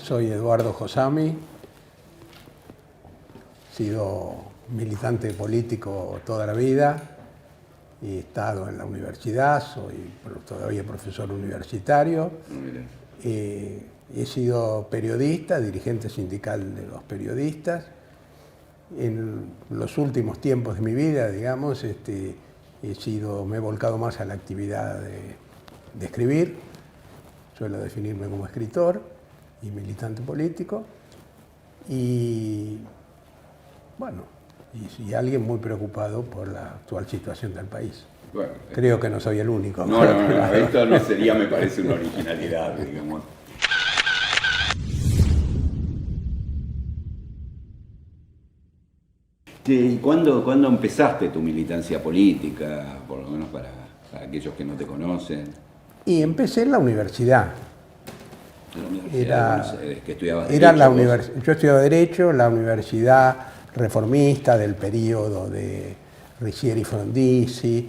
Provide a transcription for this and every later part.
Soy Eduardo Josami, he sido militante político toda la vida, he estado en la universidad, soy todavía profesor universitario, he sido periodista, dirigente sindical de los periodistas. En los últimos tiempos de mi vida, digamos, me he volcado más a la actividad de escribir. Suelo definirme como escritor y militante político. Y bueno, y alguien muy preocupado por la actual situación del país. Bueno, creo que no soy el único. No, esto no sería, me parece, una originalidad, digamos. ¿Y cuándo empezaste tu militancia política, por lo menos para aquellos que no te conocen? Y empecé en la universidad. ¿Que estudiabas Derecho? Yo estudiaba Derecho en la Universidad Reformista del periodo de Riccieri Frondizi,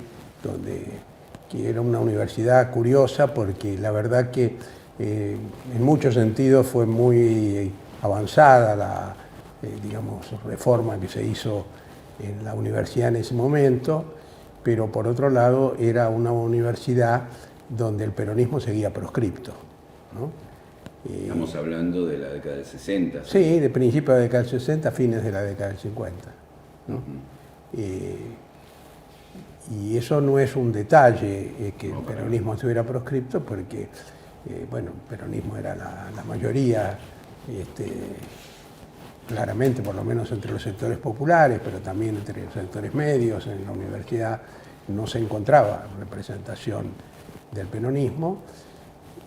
que era una universidad curiosa porque la verdad que en muchos sentidos fue muy avanzada la reforma que se hizo en la universidad en ese momento, pero por otro lado era una universidad donde el peronismo seguía proscripto, ¿no? Estamos hablando de la década del 60. Sí, de principios de la década del 60, fines de la década del 50, ¿no? Y eso no es un detalle, que el peronismo estuviera proscripto, porque bueno, el peronismo era la mayoría, claramente, por lo menos entre los sectores populares, pero también entre los sectores medios. En la universidad no se encontraba representación del peronismo.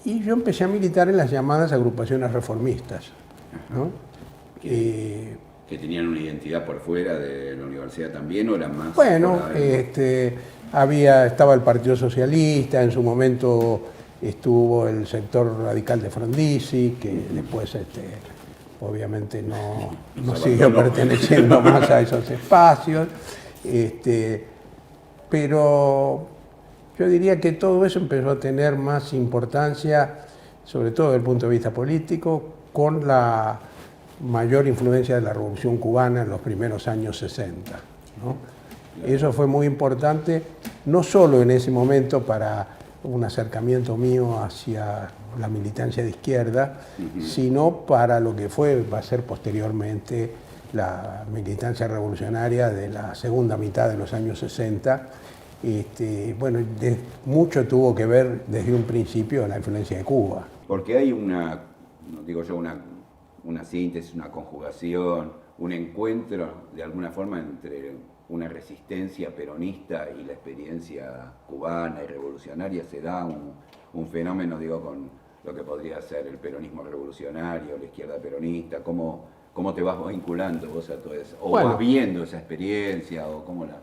Y yo empecé a militar en las llamadas agrupaciones reformistas, ¿no? ¿Que tenían una identidad por fuera de la universidad también o eran más? Bueno, estaba el Partido Socialista, en su momento estuvo el sector radical de Frondizi, que después obviamente no siguió perteneciendo más a esos espacios, pero yo diría que todo eso empezó a tener más importancia, sobre todo desde el punto de vista político, con la mayor influencia de la Revolución Cubana en los primeros años 60, ¿no? Eso fue muy importante, no solo en ese momento para un acercamiento mío hacia la militancia de izquierda, sino para lo que va a ser posteriormente la militancia revolucionaria de la segunda mitad de los años 60. Bueno, mucho tuvo que ver desde un principio la influencia de Cuba. Porque hay una síntesis, una conjugación, un encuentro de alguna forma entre una resistencia peronista y la experiencia cubana y revolucionaria. Se da un fenómeno, con lo que podría ser el peronismo revolucionario, la izquierda peronista. ¿Cómo te vas vinculando vos a todo eso? ¿O vas viendo esa experiencia? ¿O cómo la...?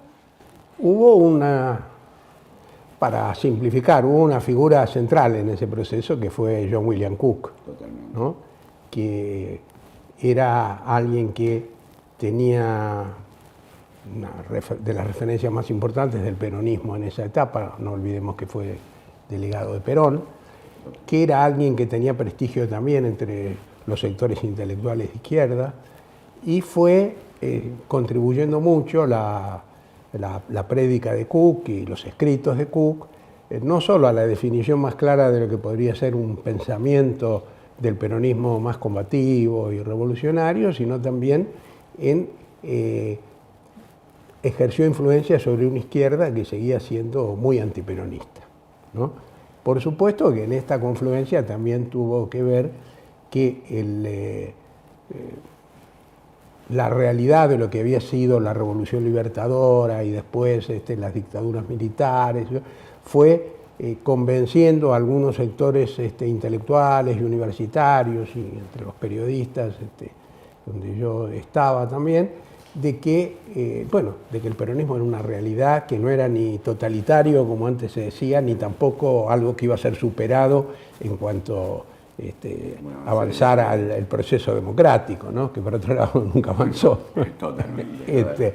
Para simplificar, hubo una figura central en ese proceso que fue John William Cook, ¿no? Que era alguien que tenía de las referencias más importantes del peronismo en esa etapa. No olvidemos que fue delegado de Perón, que era alguien que tenía prestigio también entre los sectores intelectuales de izquierda, y fue contribuyendo mucho la prédica de Cook y los escritos de Cook, no solo a la definición más clara de lo que podría ser un pensamiento del peronismo más combativo y revolucionario, sino también ejerció influencia sobre una izquierda que seguía siendo muy antiperonista, ¿no? Por supuesto que en esta confluencia también tuvo que ver que la realidad de lo que había sido la Revolución Libertadora y después las dictaduras militares fue convenciendo a algunos sectores intelectuales y universitarios, y entre los periodistas, donde yo estaba también, de que el peronismo era una realidad, que no era ni totalitario, como antes se decía, ni tampoco algo que iba a ser superado en cuanto avanzara el proceso democrático, ¿no? Que por otro lado nunca avanzó. Totalmente.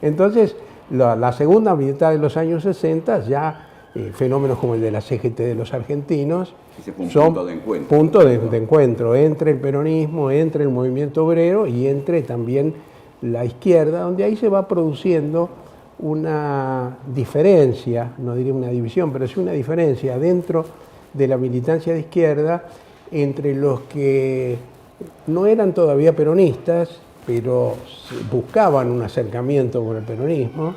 Entonces, la segunda mitad de los años 60 ya fenómenos como el de la CGT de los argentinos Ese fue un son punto de encuentro. puntos de encuentro entre el peronismo, entre el movimiento obrero y entre también la izquierda, donde ahí se va produciendo una diferencia, no diría una división, pero sí una diferencia dentro de la militancia de izquierda entre los que no eran todavía peronistas, pero buscaban un acercamiento con el peronismo,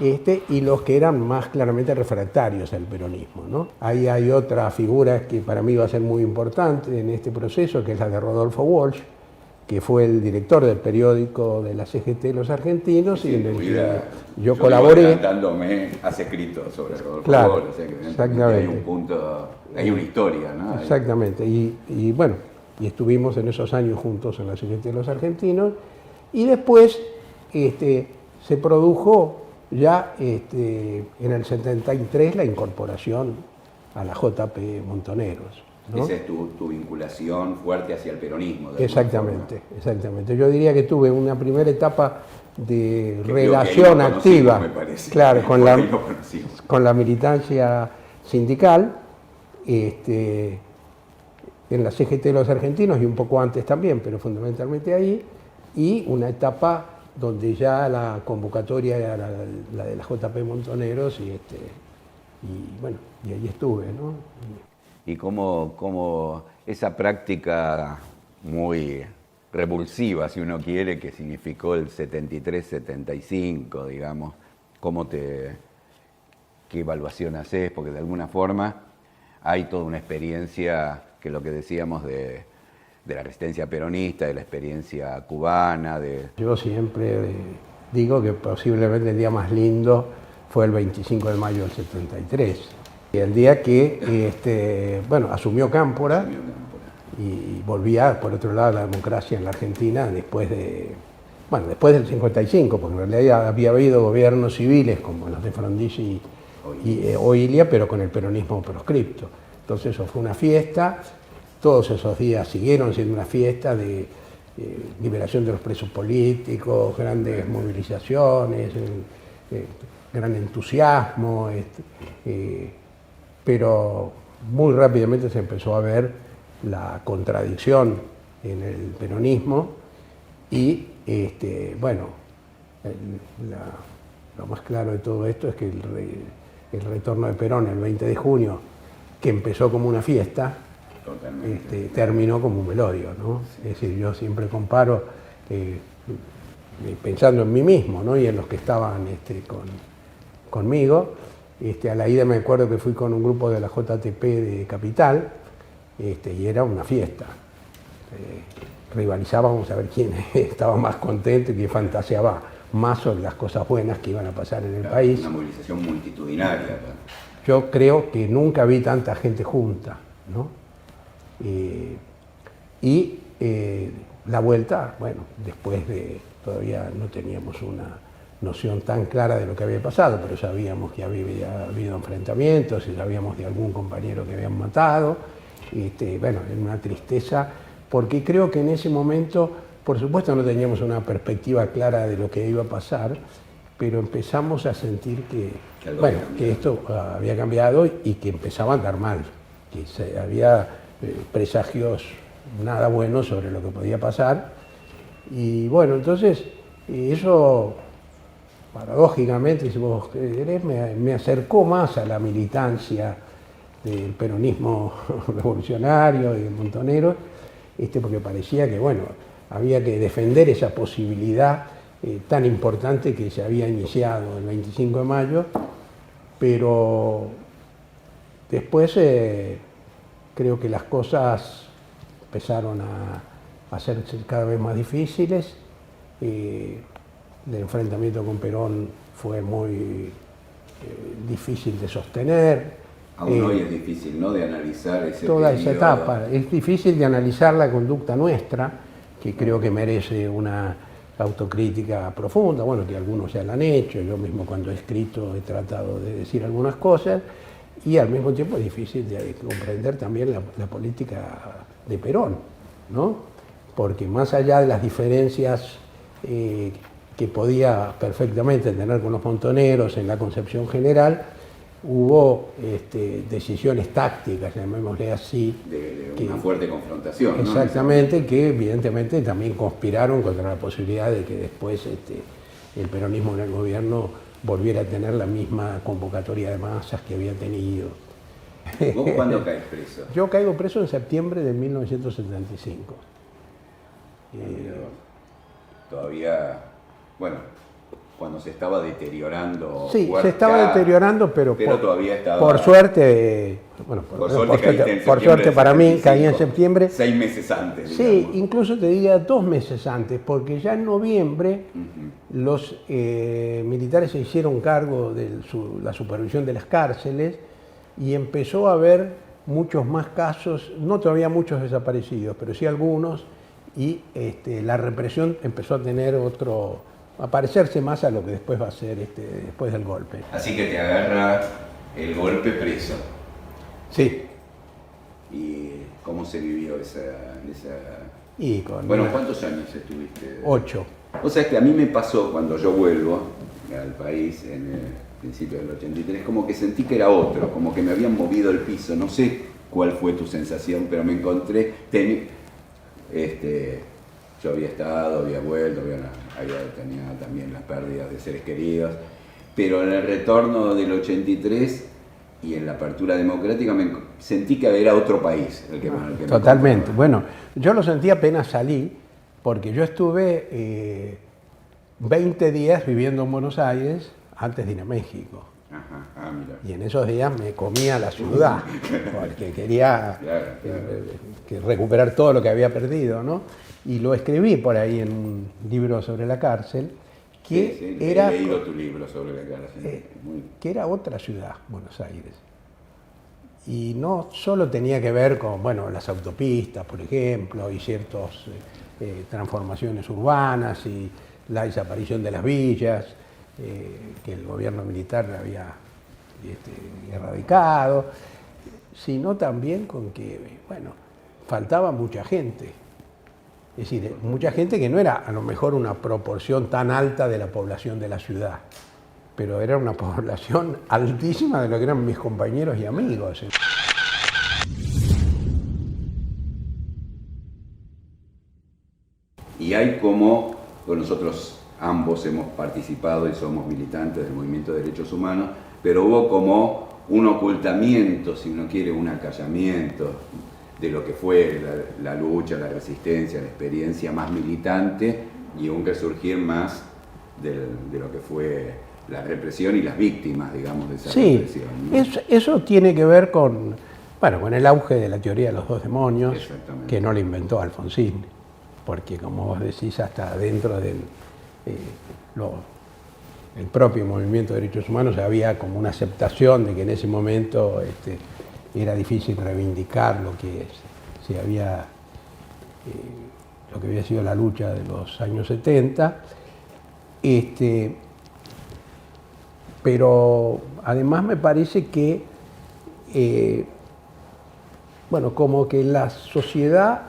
y los que eran más claramente refractarios al peronismo, ¿no? Ahí hay otra figura que para mí va a ser muy importante en este proceso, que es la de Rodolfo Walsh, que fue el director del periódico de la CGT Los Argentinos, Sí, y en el que yo vivo colaboré. adelantándome, has escrito sobre Rodolfo Claro, Walsh, o sea que exactamente. hay un punto, hay una historia, ¿no? Exactamente, y bueno, y estuvimos en esos años juntos en la CGT de Los Argentinos, y después se produjo ya en el 73 la incorporación a la JP Montoneros, ¿no? Esa es tu vinculación fuerte hacia el peronismo. Exactamente, exactamente. Yo diría que tuve una primera etapa de Que relación activa, me parece. claro, Ahí lo conocimos. con la militancia sindical, en la CGT de los argentinos y un poco antes también, pero fundamentalmente ahí, y una etapa donde ya la convocatoria era la de la JP Montoneros, y bueno, y ahí estuve, ¿no? Y cómo esa práctica muy revulsiva, si uno quiere, que significó el 73-75, digamos, qué evaluación haces, porque de alguna forma hay toda una experiencia que lo que decíamos de la resistencia peronista, de la experiencia cubana. Yo siempre digo que posiblemente el día más lindo fue el 25 de mayo del 73. Y el día que asumió Cámpora y volvía, por otro lado, la democracia en la Argentina después del 55, porque en realidad había habido gobiernos civiles como los de Frondizi y Oilia, pero con el peronismo proscripto. Entonces eso fue una fiesta, todos esos días siguieron siendo una fiesta de liberación de los presos políticos, grandes movilizaciones, gran entusiasmo, pero muy rápidamente se empezó a ver la contradicción en el peronismo y, lo más claro de todo esto es que el retorno de Perón el 20 de junio, que empezó como una fiesta, terminó como un velorio, ¿no? Sí. Es decir, yo siempre comparo, pensando en mí mismo, ¿no? Y en los que estaban conmigo. A la ida me acuerdo que fui con un grupo de la JTP de Capital, y era una fiesta. Rivalizábamos a ver quién estaba más contento y quién fantaseaba más sobre las cosas buenas que iban a pasar en el país. Una movilización multitudinaria. Yo creo que nunca vi tanta gente junta, ¿no? La vuelta, bueno, después todavía no teníamos una noción tan clara de lo que había pasado, pero sabíamos que había habido enfrentamientos y sabíamos de algún compañero que habían matado. Era una tristeza, porque creo que en ese momento, por supuesto, no teníamos una perspectiva clara de lo que iba a pasar, pero empezamos a sentir que esto había cambiado y que empezaba a andar mal, que había presagios nada buenos sobre lo que podía pasar. Y bueno, entonces eso, paradójicamente, si vos querés, me acercó más a la militancia del peronismo revolucionario y de Montoneros, porque parecía que, bueno, había que defender esa posibilidad tan importante que se había iniciado el 25 de mayo, pero después creo que las cosas empezaron a hacerse cada vez más difíciles. El enfrentamiento con Perón fue muy difícil de sostener. Aún hoy es difícil, ¿no?, de analizar ese toda periodo. esa etapa. Es difícil de analizar la conducta nuestra, que creo que merece una autocrítica profunda, bueno, que algunos ya la han hecho, yo mismo cuando he escrito he tratado de decir algunas cosas, y al mismo tiempo es difícil de comprender también la política de Perón, ¿no? Porque más allá de las diferencias que podía perfectamente tener con los montoneros en la concepción general, hubo decisiones tácticas, llamémosle así. De una fuerte confrontación. Exactamente, ¿no? Que evidentemente también conspiraron contra la posibilidad de que después el peronismo en el gobierno volviera a tener la misma convocatoria de masas que había tenido. ¿Vos cuándo caes preso? Yo caigo preso en septiembre de 1975. Todavía, bueno, cuando se estaba deteriorando. Sí, se estaba deteriorando, pero todavía estaba. Por suerte, bueno, por suerte para mí, caí en septiembre. 6 meses antes. Sí, digamos. Incluso te diría 2 meses antes, porque ya en noviembre los militares se hicieron cargo de la supervisión de las cárceles y empezó a haber muchos más casos, no todavía muchos desaparecidos, pero sí algunos, y la represión empezó a tener a parecerse más a lo que después va a ser después del golpe. Así que te agarra el golpe preso. Sí. ¿Y cómo se vivió esa... Bueno, ¿cuántos años estuviste? 8. O sea, que a mí me pasó cuando yo vuelvo al país en el principio del 83, como que sentí que era otro, como que me habían movido el piso. No sé cuál fue tu sensación, pero me encontré... yo había estado, había vuelto, tenía también las pérdidas de seres queridos, pero en el retorno del 83 y en la apertura democrática sentí que era otro país el que me totalmente. Bueno, yo lo sentí apenas salí, porque yo estuve 20 días viviendo en Buenos Aires antes de ir a México. Ajá. Mira. Y en esos días me comía la ciudad, porque quería recuperar todo lo que había perdido, ¿no? Y lo escribí por ahí en un libro sobre la cárcel, que era... He leído tu libro sobre la cárcel. Que era otra ciudad, Buenos Aires. Y no solo tenía que ver con, bueno, las autopistas, por ejemplo, y ciertas transformaciones urbanas y la desaparición de las villas, que el gobierno militar había erradicado, sino también con que, bueno, faltaba mucha gente. Es decir, mucha gente que no era a lo mejor una proporción tan alta de la población de la ciudad, pero era una población altísima de lo que eran mis compañeros y amigos. Y hay como, nosotros ambos hemos participado y somos militantes del movimiento de derechos humanos, pero hubo como un ocultamiento, si uno quiere, un acallamiento de lo que fue la lucha, la resistencia, la experiencia más militante y un resurgir más de lo que fue la represión y las víctimas, digamos, de esa represión, ¿no? Eso tiene que ver con el auge de la teoría de los 2 demonios, que no la inventó Alfonsín, porque como vos decís, hasta dentro del el propio movimiento de derechos humanos había como una aceptación de que en ese momento era difícil reivindicar lo que había sido la lucha de los años 70, pero además me parece que como que la sociedad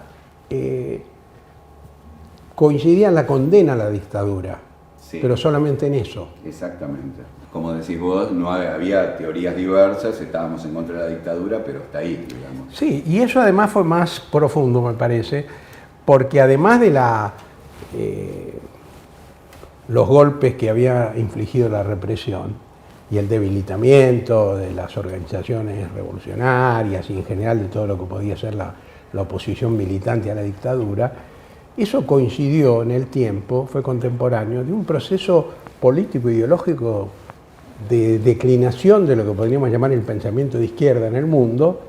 coincidía en la condena a la dictadura, sí, pero solamente en eso. Exactamente. Como decís vos, no había teorías diversas, estábamos en contra de la dictadura, pero hasta ahí, digamos. Sí, y eso además fue más profundo, me parece, porque además de los golpes que había infligido la represión y el debilitamiento de las organizaciones revolucionarias y en general de todo lo que podía ser la oposición militante a la dictadura, eso coincidió en el tiempo, fue contemporáneo, de un proceso político-ideológico de declinación de lo que podríamos llamar el pensamiento de izquierda en el mundo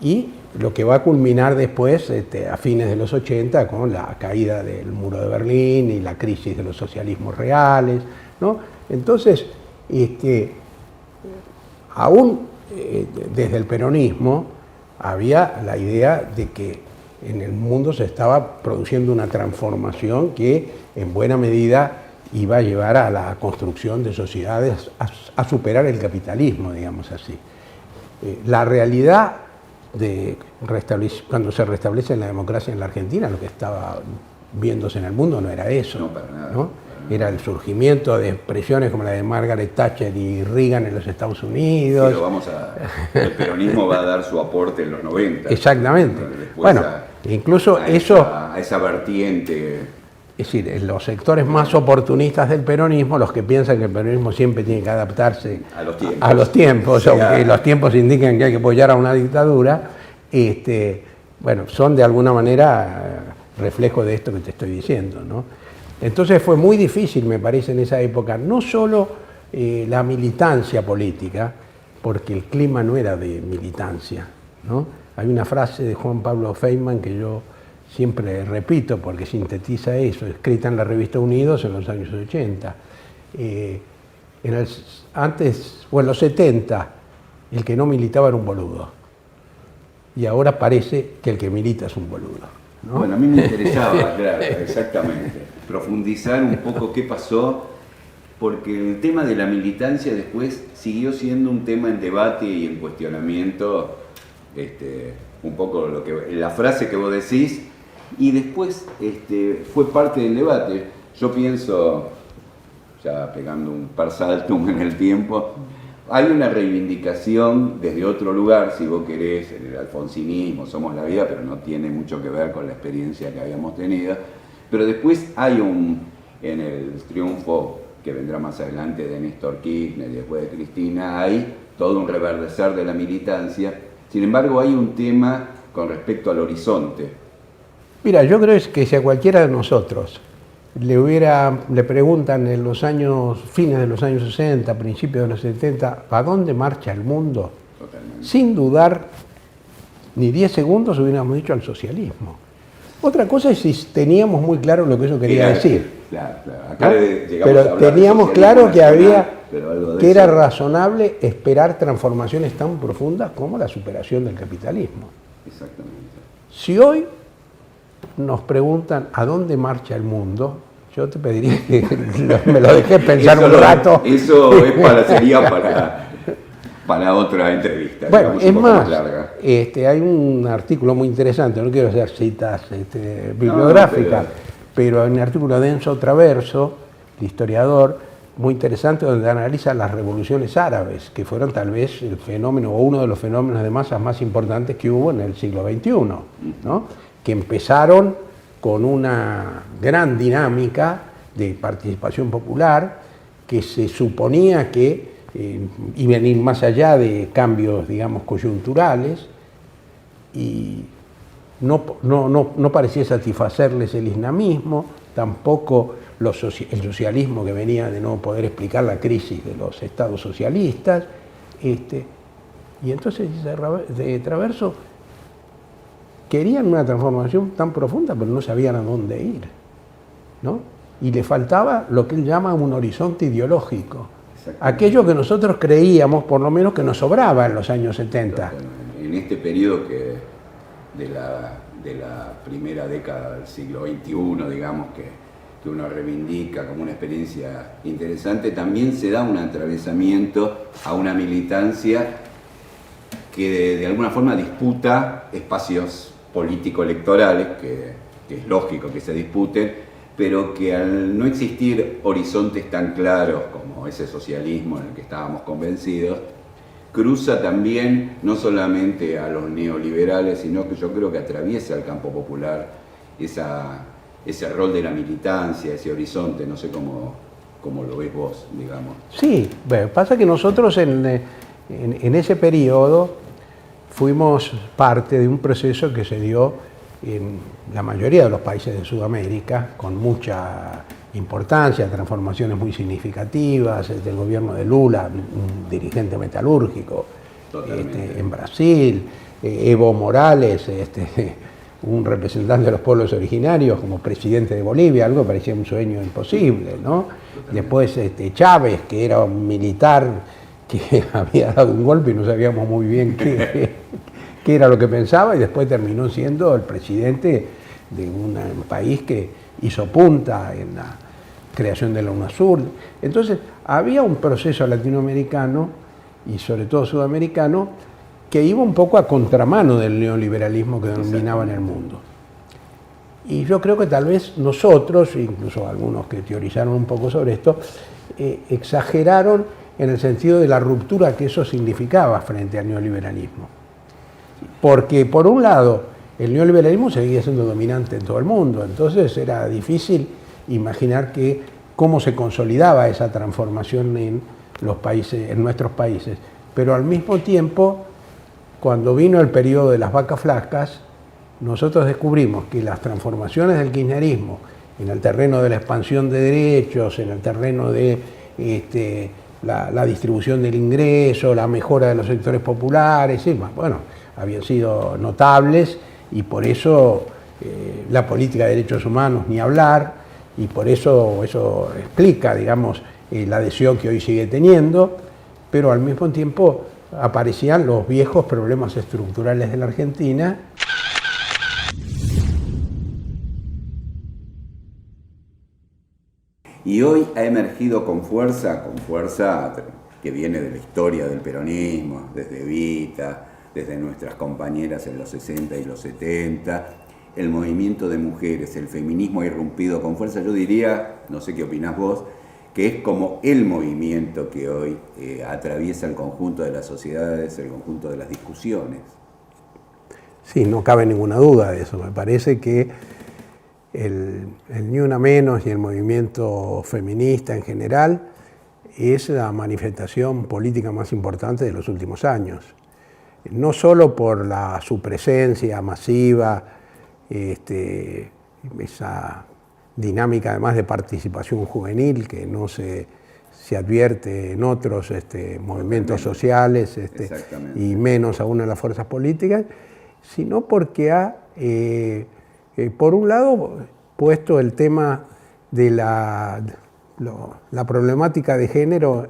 y lo que va a culminar después, a fines de los 80, con la caída del muro de Berlín y la crisis de los socialismos reales, ¿no? Entonces, aún desde el peronismo había la idea de que en el mundo se estaba produciendo una transformación que en buena medida iba a llevar a la construcción de sociedades a superar el capitalismo, digamos así. La realidad cuando se restablece la democracia en la Argentina, lo que estaba viéndose en el mundo no era eso. No, para nada. ¿No? Para era el surgimiento de expresiones como la de Margaret Thatcher y Reagan en los Estados Unidos. El peronismo va a dar su aporte en los 90. Exactamente. Bueno, incluso a esa vertiente. Es decir, los sectores más oportunistas del peronismo, los que piensan que el peronismo siempre tiene que adaptarse a los tiempos, aunque los tiempos indican que hay que apoyar a una dictadura, bueno, son de alguna manera reflejo de esto que te estoy diciendo, ¿no? Entonces fue muy difícil, me parece, en esa época, no solo la militancia política, porque el clima no era de militancia, ¿no? Hay una frase de Juan Pablo Feynman que yo siempre repito porque sintetiza eso, escrita en la revista Unidos en los años 80. En los 70, el que no militaba era un boludo. Y ahora parece que el que milita es un boludo, ¿no? Bueno, a mí me interesaba, claro, exactamente, profundizar un poco qué pasó, porque el tema de la militancia después siguió siendo un tema en debate y en cuestionamiento, un poco la frase que vos decís, y después fue parte del debate. Yo pienso, ya pegando un par saltum en el tiempo, hay una reivindicación desde otro lugar, si vos querés, en el alfonsinismo, Somos la Vida, pero no tiene mucho que ver con la experiencia que habíamos tenido. Pero después hay en el triunfo que vendrá más adelante de Néstor Kirchner y después de Cristina, hay todo un reverdecer de la militancia. Sin embargo, hay un tema con respecto al horizonte. Mira, yo creo que si a cualquiera de nosotros le preguntan en los fines de los años 60, principios de los 70, ¿a dónde marcha el mundo? Totalmente. Sin dudar ni 10 segundos hubiéramos dicho al socialismo. Otra cosa es si teníamos muy claro lo que eso quería decir. Claro. Acá pero teníamos claro que era razonable esperar transformaciones tan profundas como la superación del capitalismo. Exactamente. Si hoy nos preguntan a dónde marcha el mundo, yo te pediría que me lo dejes pensar un rato. Eso sería para otra entrevista. Bueno, es más, hay un artículo muy interesante, no quiero hacer citas bibliográficas, pero hay un artículo de Enzo Traverso, el historiador, muy interesante, donde analiza las revoluciones árabes, que fueron tal vez el fenómeno o uno de los fenómenos de masas más importantes que hubo en el siglo XXI, ¿no? Que empezaron con una gran dinámica de participación popular que se suponía que iban a ir más allá de cambios, digamos, coyunturales, y no parecía satisfacerles el islamismo, tampoco el socialismo que venía de no poder explicar la crisis de los estados socialistas. Y entonces de Traverso querían una transformación tan profunda, pero no sabían a dónde ir, ¿no? Y le faltaba lo que él llama un horizonte ideológico, aquello que nosotros creíamos, por lo menos, que nos sobraba en los años 70. En este periodo de la primera década del siglo XXI, digamos, que uno reivindica como una experiencia interesante, también se da un atravesamiento a una militancia que de alguna forma disputa espacios político-electorales, que es lógico que se disputen, pero que al no existir horizontes tan claros como ese socialismo en el que estábamos convencidos, cruza también no solamente a los neoliberales, sino que yo creo que atraviesa al campo popular ese rol de la militancia, ese horizonte, no sé cómo lo ves vos, digamos. Sí, bueno, pasa que nosotros en ese periodo fuimos parte de un proceso que se dio en la mayoría de los países de Sudamérica, con mucha importancia, transformaciones muy significativas, el gobierno de Lula, un dirigente metalúrgico, en Brasil, Evo Morales, un representante de los pueblos originarios como presidente de Bolivia, algo que parecía un sueño imposible, ¿no? Después Chávez, que era un militar que había dado un golpe y no sabíamos muy bien qué era lo que pensaba, y después terminó siendo el presidente de un país que hizo punta en la creación de la UNASUR. Entonces había un proceso latinoamericano y sobre todo sudamericano que iba un poco a contramano del neoliberalismo que dominaba en el mundo. Y yo creo que tal vez nosotros, incluso algunos que teorizaron un poco sobre esto, exageraron en el sentido de la ruptura que eso significaba frente al neoliberalismo. Porque por un lado, el neoliberalismo seguía siendo dominante en todo el mundo, entonces era difícil imaginar cómo se consolidaba esa transformación en nuestros países. Pero al mismo tiempo, cuando vino el periodo de las vacas flacas, nosotros descubrimos que las transformaciones del kirchnerismo en el terreno de la expansión de derechos, en el terreno de la distribución del ingreso, la mejora de los sectores populares, bueno, habían sido notables, y por eso la política de derechos humanos ni hablar, y por eso explica, digamos, la adhesión que hoy sigue teniendo, pero al mismo tiempo aparecían los viejos problemas estructurales de la Argentina. Y hoy ha emergido con fuerza que viene de la historia del peronismo, desde Evita, desde nuestras compañeras en los 60 y los 70, el movimiento de mujeres, el feminismo ha irrumpido con fuerza. Yo diría, no sé qué opinás vos, que es como el movimiento que hoy atraviesa el conjunto de las sociedades, el conjunto de las discusiones. Sí, no cabe ninguna duda de eso. Me parece que el Ni Una Menos y el movimiento feminista en general es la manifestación política más importante de los últimos años. No solo por su presencia masiva, esa dinámica además de participación juvenil que no se advierte en otros movimientos sociales y menos aún en las fuerzas políticas, sino porque ha, por un lado, puesto el tema de la problemática de género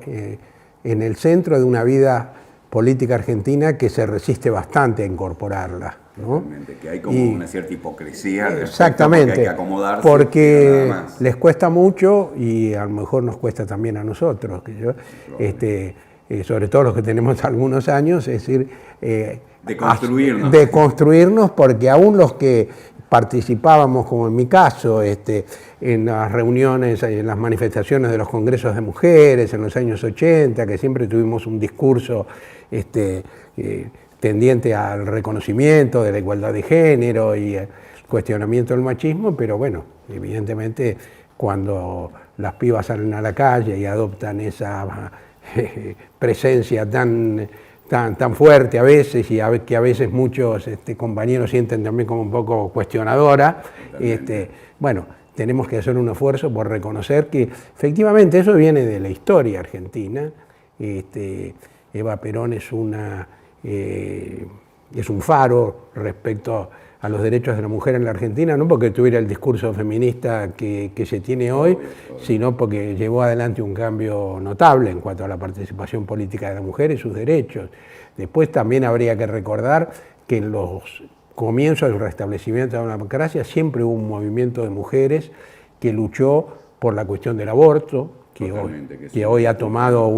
en el centro de una vida política argentina que se resiste bastante a incorporarla, ¿no? Que hay como una cierta hipocresía. Exactamente, porque hay que acomodarse, porque les cuesta mucho y a lo mejor nos cuesta también a nosotros, sobre todo los que tenemos algunos años, es decir, deconstruirnos, porque aún los que participábamos, como en mi caso, en las reuniones, en las manifestaciones de los congresos de mujeres en los años 80, que siempre tuvimos un discurso tendiente al reconocimiento de la igualdad de género y el cuestionamiento del machismo, pero bueno, evidentemente cuando las pibas salen a la calle y adoptan esa presencia tan fuerte a veces, y que a veces muchos compañeros sienten también como un poco cuestionadora, bueno, tenemos que hacer un esfuerzo por reconocer que efectivamente eso viene de la historia argentina. Eva Perón es un faro respecto a los derechos de la mujer en la Argentina, no porque tuviera el discurso feminista que se tiene hoy, sino porque llevó adelante un cambio notable en cuanto a la participación política de la mujer y sus derechos. Después también habría que recordar que en los comienzos del restablecimiento de la democracia siempre hubo un movimiento de mujeres que luchó por la cuestión del aborto, que hoy ha tomado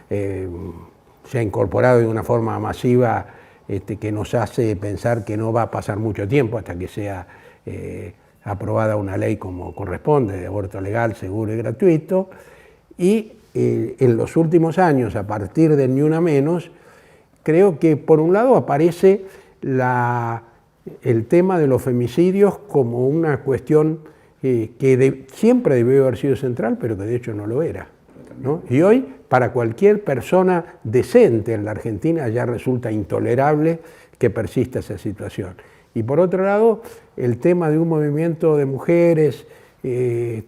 se ha incorporado de una forma masiva, que nos hace pensar que no va a pasar mucho tiempo hasta que sea aprobada una ley como corresponde, de aborto legal, seguro y gratuito. Y en los últimos años, a partir del Ni Una Menos, creo que por un lado aparece el tema de los femicidios como una cuestión que siempre debió haber sido central, pero que de hecho no lo era, ¿no? Y hoy, para cualquier persona decente en la Argentina, ya resulta intolerable que persista esa situación. Y por otro lado, el tema de un movimiento de mujeres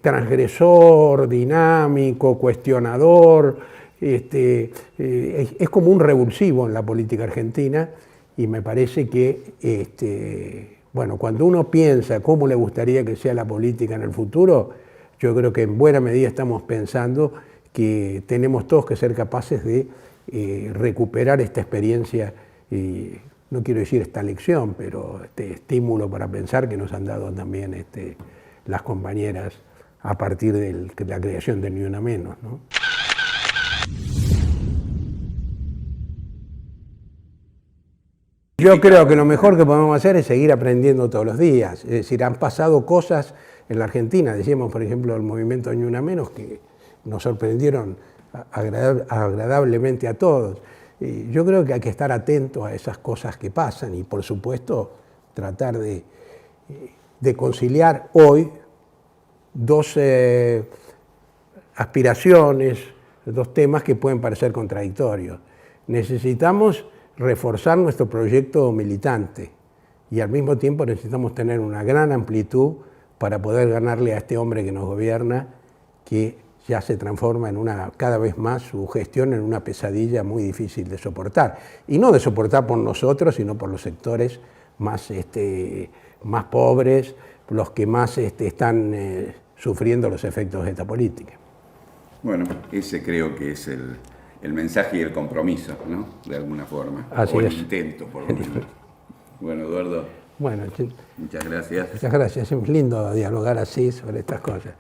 transgresor, dinámico, cuestionador, es como un revulsivo en la política argentina, y me parece que, bueno, cuando uno piensa cómo le gustaría que sea la política en el futuro, yo creo que en buena medida estamos pensando que tenemos todos que ser capaces de recuperar esta experiencia, y no quiero decir esta lección, pero este estímulo para pensar que nos han dado también las compañeras a partir de la creación del Ni Una Menos, ¿no? Yo creo que lo mejor que podemos hacer es seguir aprendiendo todos los días. Es decir, han pasado cosas en la Argentina, decíamos, por ejemplo, el movimiento Ni Una Menos, que nos sorprendieron agradablemente a todos. Yo creo que hay que estar atentos a esas cosas que pasan y, por supuesto, tratar de conciliar hoy dos aspiraciones, dos temas que pueden parecer contradictorios. Necesitamos reforzar nuestro proyecto militante y al mismo tiempo necesitamos tener una gran amplitud para poder ganarle a este hombre que nos gobierna, que ya se transforma en cada vez más su gestión en una pesadilla muy difícil de soportar. Y no de soportar por nosotros, sino por los sectores más pobres, los que más están sufriendo los efectos de esta política. Bueno, ese creo que es el mensaje y el compromiso, ¿no? De alguna forma. Así o el es. intento, por lo menos. Bueno, Eduardo, Bueno, muchas gracias. muchas gracias. Es lindo dialogar así sobre estas cosas.